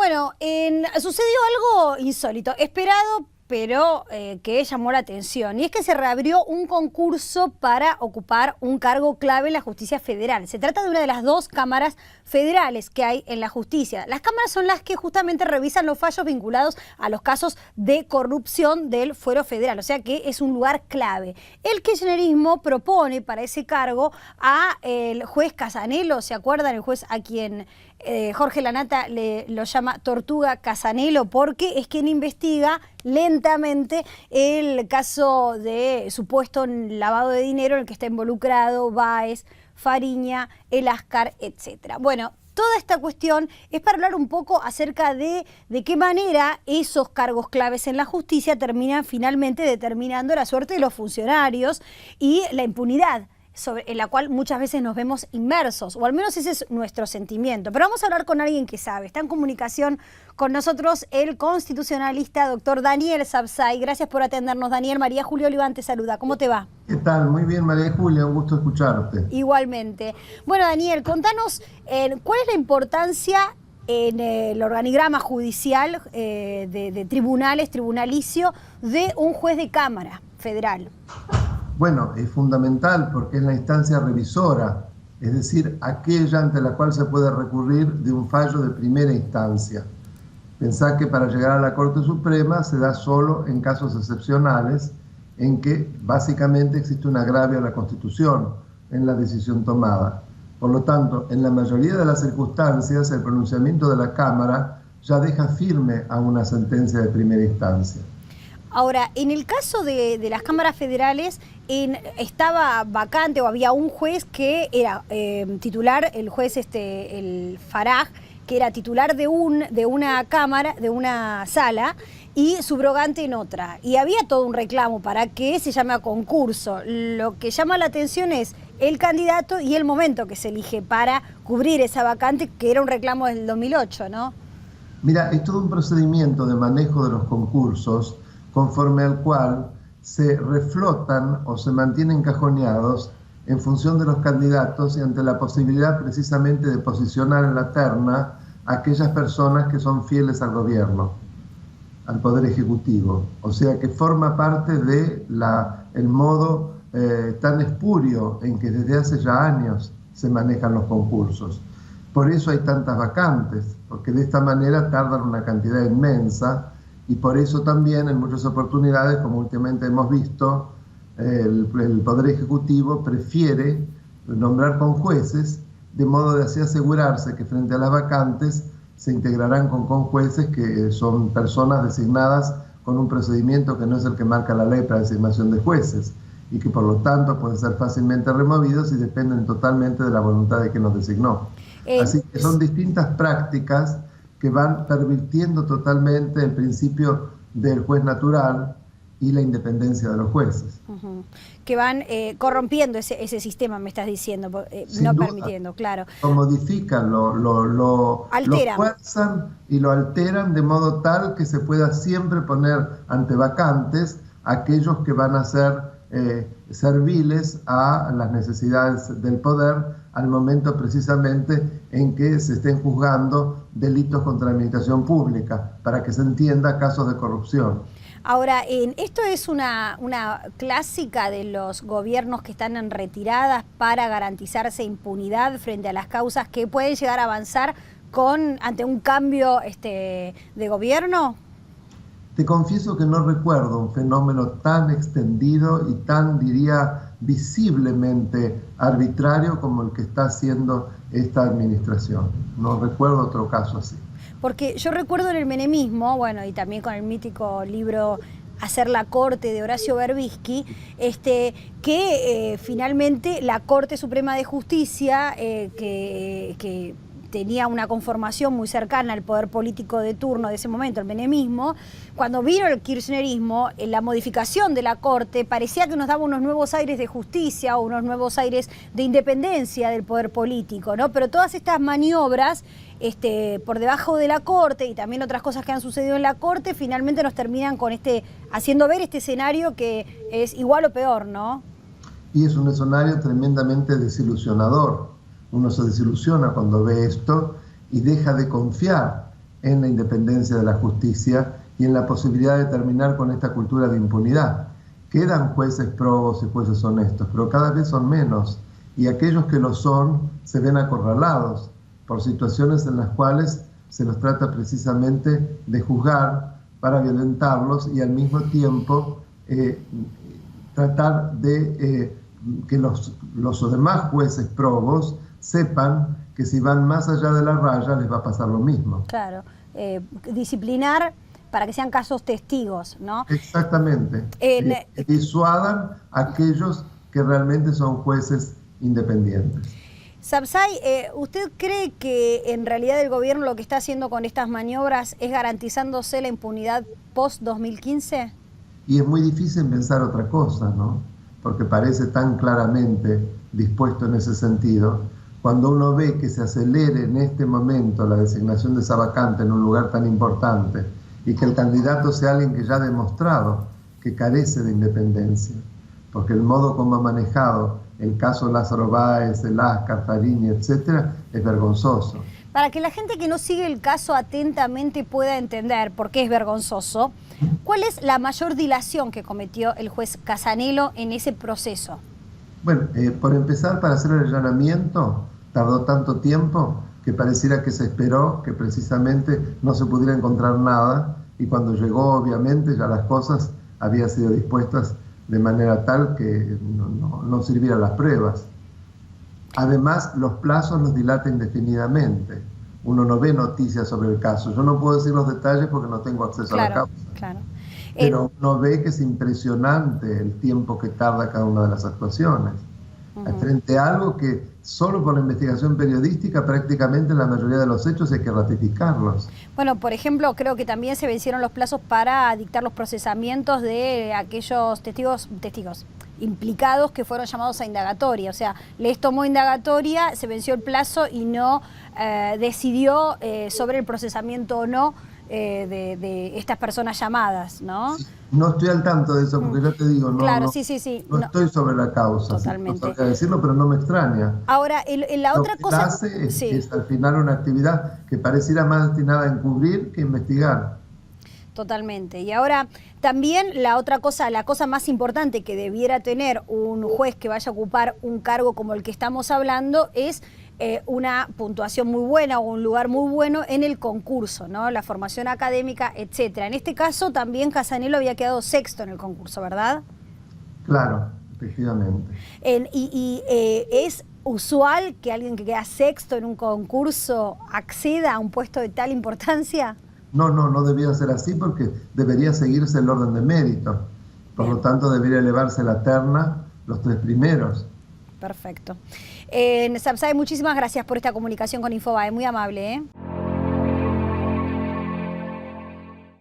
Bueno, sucedió algo insólito, esperado, pero que llamó la atención, y es que se reabrió un concurso para ocupar un cargo clave en la justicia federal. Se trata de una de las dos cámaras federales que hay en la justicia. Las cámaras son las que justamente revisan los fallos vinculados a los casos de corrupción del fuero federal, o sea que es un lugar clave. El kirchnerismo propone para ese cargo a el juez Casanelo, ¿se acuerdan? El juez a quien Jorge Lanata lo llama Tortuga Casanelo, porque es quien investiga lentamente el caso de supuesto lavado de dinero en el que está involucrado Báez, Fariña, El Ascar, etc. Bueno, toda esta cuestión es para hablar un poco acerca de qué manera esos cargos claves en la justicia terminan finalmente determinando la suerte de los funcionarios y la impunidad en la cual muchas veces nos vemos inmersos, o al menos ese es nuestro sentimiento. Pero vamos a hablar con alguien que sabe. Está en comunicación con nosotros el constitucionalista doctor Daniel Sapsay. Gracias por atendernos, Daniel. María Julia Oliván te saluda. ¿Cómo te va? ¿Qué tal? Muy bien, María Julia, un gusto escucharte. Igualmente. Bueno, Daniel, contanos cuál es la importancia en el organigrama judicial de tribunales, tribunalicio, de un juez de cámara federal. Bueno, es fundamental porque es la instancia revisora, es decir, aquella ante la cual se puede recurrir de un fallo de primera instancia. Pensá que para llegar a la Corte Suprema se da solo en casos excepcionales en que básicamente existe un agravio a la Constitución en la decisión tomada. Por lo tanto, en la mayoría de las circunstancias, el pronunciamiento de la Cámara ya deja firme a una sentencia de primera instancia. Ahora, en el caso de las cámaras federales, estaba vacante o había un juez que era titular, el juez el Faraj, que era titular de una cámara, de una sala, y subrogante en otra. Y había todo un reclamo para que se llame a concurso. Lo que llama la atención es el candidato y el momento que se elige para cubrir esa vacante, que era un reclamo del 2008, ¿no? Mira, es todo un procedimiento de manejo de los concursos conforme al cual se reflotan o se mantienen cajoneados en función de los candidatos y ante la posibilidad precisamente de posicionar en la terna a aquellas personas que son fieles al gobierno, al Poder Ejecutivo. O sea que forma parte de el modo tan espurio en que desde hace ya años se manejan los concursos. Por eso hay tantas vacantes, porque de esta manera tardan una cantidad inmensa. Y por eso también en muchas oportunidades, como últimamente hemos visto, el Poder Ejecutivo prefiere nombrar con jueces, de modo de así asegurarse que frente a las vacantes se integrarán con jueces que son personas designadas con un procedimiento que no es el que marca la ley para designación de jueces y que por lo tanto pueden ser fácilmente removidos y dependen totalmente de la voluntad de quien los designó. Así que son distintas prácticas que van pervirtiendo totalmente el principio del juez natural y la independencia de los jueces. Que van corrompiendo ese sistema, me estás diciendo, no permitiendo, claro. Lo modifican, lo fuerzan y lo alteran de modo tal que se pueda siempre poner ante vacantes aquellos que van a ser serviles a las necesidades del poder al momento precisamente en que se estén juzgando delitos contra la administración pública, para que se entienda casos de corrupción. Ahora, esto es una clásica de los gobiernos que están en retiradas para garantizarse impunidad frente a las causas que pueden llegar a avanzar ante un cambio de gobierno. Te confieso que no recuerdo un fenómeno tan extendido y tan, diría, visiblemente arbitrario como el que está haciendo esta administración. No recuerdo otro caso así. Porque yo recuerdo en el menemismo, bueno, y también con el mítico libro Hacer la Corte de Horacio Berbisky, que finalmente la Corte Suprema de Justicia, que tenía una conformación muy cercana al poder político de turno de ese momento, el menemismo, cuando vino el kirchnerismo, la modificación de la Corte parecía que nos daba unos nuevos aires de justicia o unos nuevos aires de independencia del poder político, ¿no? Pero todas estas maniobras por debajo de la Corte y también otras cosas que han sucedido en la Corte finalmente nos terminan con haciendo ver este escenario que es igual o peor, ¿no? Y es un escenario tremendamente desilusionador. Uno se desilusiona cuando ve esto y deja de confiar en la independencia de la justicia y en la posibilidad de terminar con esta cultura de impunidad. Quedan jueces probos y jueces honestos, pero cada vez son menos, y aquellos que lo son se ven acorralados por situaciones en las cuales se los trata precisamente de juzgar para violentarlos y al mismo tiempo tratar de que los demás jueces probos sepan que si van más allá de la raya les va a pasar lo mismo. Claro, disciplinar para que sean casos testigos, ¿no? Exactamente. Que disuadan a aquellos que realmente son jueces independientes. Sabzai, ¿usted cree que en realidad el gobierno lo que está haciendo con estas maniobras es garantizándose la impunidad post-2015? Y es muy difícil pensar otra cosa, ¿no? Porque parece tan claramente dispuesto en ese sentido. Cuando uno ve que se acelere en este momento la designación de esa vacante en un lugar tan importante y que el candidato sea alguien que ya ha demostrado que carece de independencia, porque el modo como ha manejado el caso Lázaro Báez, el Ascar, Farini, etcétera, es vergonzoso. Para que la gente que no sigue el caso atentamente pueda entender por qué es vergonzoso, ¿cuál es la mayor dilación que cometió el juez Casanelo en ese proceso? Bueno, por empezar, para hacer el allanamiento tardó tanto tiempo que pareciera que se esperó que precisamente no se pudiera encontrar nada, y cuando llegó, obviamente, ya las cosas habían sido dispuestas de manera tal que no sirvieran las pruebas. Además, los plazos los dilata indefinidamente. Uno no ve noticias sobre el caso. Yo no puedo decir los detalles porque no tengo acceso a la causa. Claro. Pero uno ve que es impresionante el tiempo que tarda cada una de las actuaciones. Frente a algo que solo por la investigación periodística prácticamente la mayoría de los hechos hay que ratificarlos. Bueno, por ejemplo, creo que también se vencieron los plazos para dictar los procesamientos de aquellos testigos implicados que fueron llamados a indagatoria. O sea, les tomó indagatoria, se venció el plazo y no decidió sobre el procesamiento o no de estas personas llamadas, ¿no? Sí, no estoy al tanto de eso porque ya te digo, claro, no estoy sobre la causa. Totalmente. No sabría decirlo, pero no me extraña. Ahora, la otra cosa... Lo que hace es al final una actividad que pareciera más destinada a encubrir que investigar. Totalmente. Y ahora también la otra cosa, la cosa más importante que debiera tener un juez que vaya a ocupar un cargo como el que estamos hablando es una puntuación muy buena o un lugar muy bueno en el concurso, ¿no? La formación académica, etcétera. En este caso también Casanelo había quedado sexto en el concurso, ¿verdad? Claro, efectivamente. ¿Es usual que alguien que queda sexto en un concurso acceda a un puesto de tal importancia? No debería ser así porque debería seguirse el orden de mérito. Por lo tanto, debería elevarse la terna los 3 primeros. Perfecto. Sabzai, muchísimas gracias por esta comunicación con Infobae, muy amable, ¿eh?